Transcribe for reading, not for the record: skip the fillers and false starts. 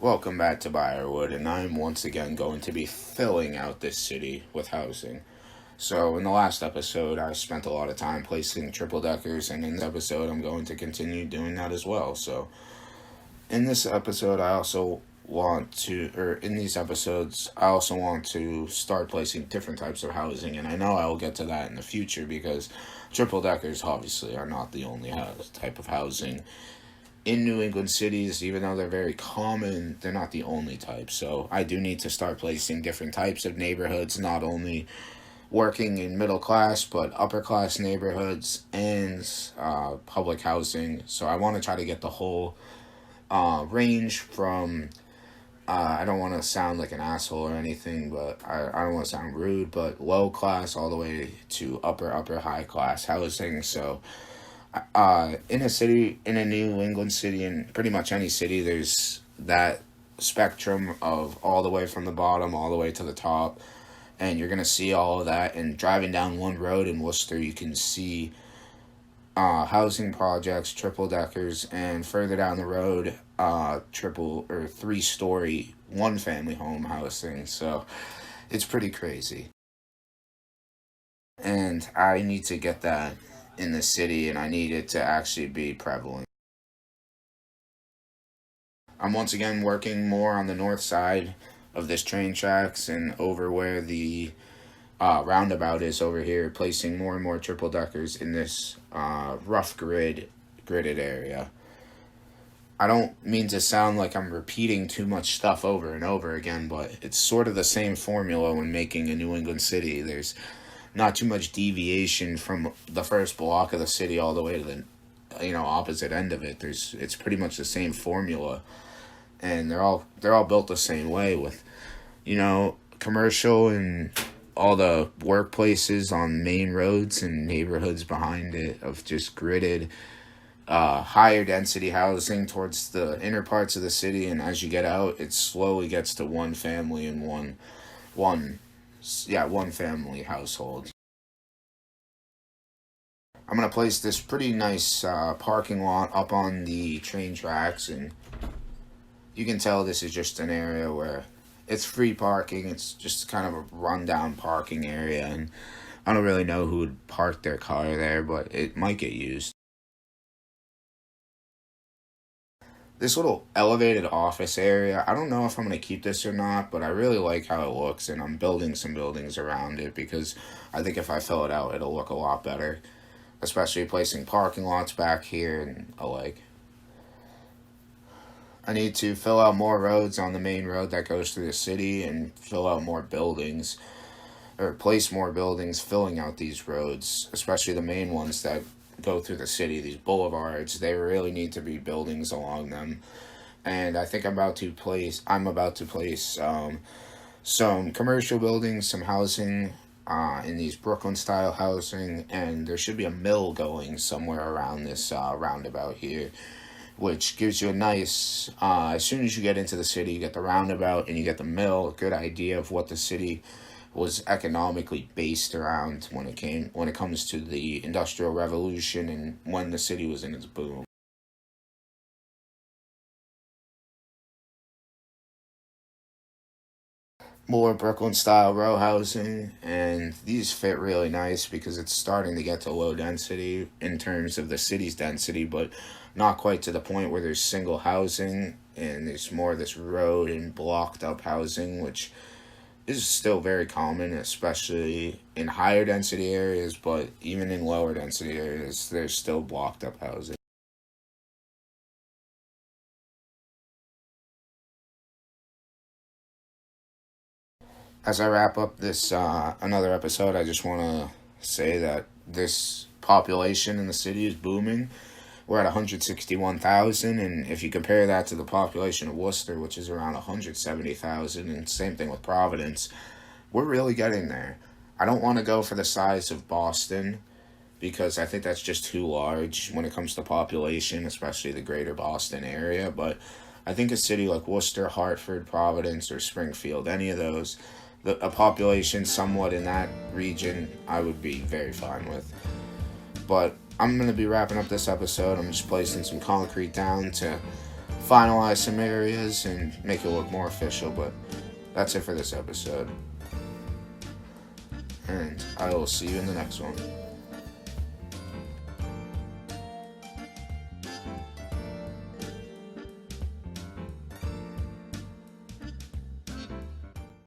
Welcome back to Byerwood, and I'm once again going to be filling out this city with housing. So, in the last episode, I spent a lot of time placing triple deckers, and in this episode, I'm going to continue doing that as well. So, in this episode, in these episodes, I also want to start placing different types of housing, and I know I will get to that in the future because triple deckers obviously are not the only type of housing in New England cities. Even though they're very common, they're not the only type. So I do need to start placing different types of neighborhoods, not only working in middle class, but upper class neighborhoods and public housing. So I want to try to get the whole range from, I don't want to sound like an asshole or anything, but I don't want to sound rude, but low class all the way to upper high class housing. So in a New England city, and pretty much any city, there's that spectrum of all the way from the bottom all the way to the top, and you're going to see all of that. And driving down one road in Worcester, you can see housing projects, triple deckers, and further down the road, triple or 3-story one family home housing. So it's pretty crazy, and I need to get that in the city, and I need it to actually be prevalent. I'm once again working more on the north side of this train tracks and over where the roundabout is over here, placing more and more triple deckers in this rough gridded area. I don't mean to sound like I'm repeating too much stuff over and over again, but it's sort of the same formula when making a New England city. There's not too much deviation from the first block of the city all the way to the opposite end of it. It's pretty much the same formula, and they're all built the same way, with commercial and all the workplaces on main roads and neighborhoods behind it, of just gridded higher density housing towards the inner parts of the city. And as you get out, it slowly gets to one family and one family household. I'm going to place this pretty nice parking lot up on the train tracks, and you can tell this is just an area where it's free parking. It's just kind of a rundown parking area, and I don't really know who would park their car there, but it might get used. This little elevated office area, I don't know if I'm going to keep this or not, but I really like how it looks, and I'm building some buildings around it because I think if I fill it out, it'll look a lot better, especially placing parking lots back here and alike. I need to fill out more roads on the main road that goes through the city, and fill out more buildings, or place more buildings filling out these roads, especially the main ones that go through the city. These boulevards, they really need to be buildings along them. And I think I'm about to place some commercial buildings, some housing in these Brooklyn style housing, and there should be a mill going somewhere around this roundabout here, which gives you a nice, as soon as you get into the city, you get the roundabout and you get the mill, a good idea of what the city was economically based around when it comes to the Industrial Revolution and when the city was in its boom. More Brooklyn style row housing, and these fit really nice because it's starting to get to low density in terms of the city's density, but not quite to the point where there's single housing, and there's more of this road and blocked up housing, which is still very common, especially in higher density areas, but even in lower density areas, there's still blocked up housing. As I wrap up this another episode, I just want to say that this population in the city is booming. We're at 161,000, and if you compare that to the population of Worcester, which is around 170,000, and same thing with Providence, we're really getting there. I don't want to go for the size of Boston because I think that's just too large when it comes to population, especially the greater Boston area, but I think a city like Worcester, Hartford, Providence, or Springfield, any of those, a population somewhat in that region, I would be very fine with. But I'm going to be wrapping up this episode. I'm just placing some concrete down to finalize some areas and make it look more official, but that's it for this episode. And I will see you in the next one.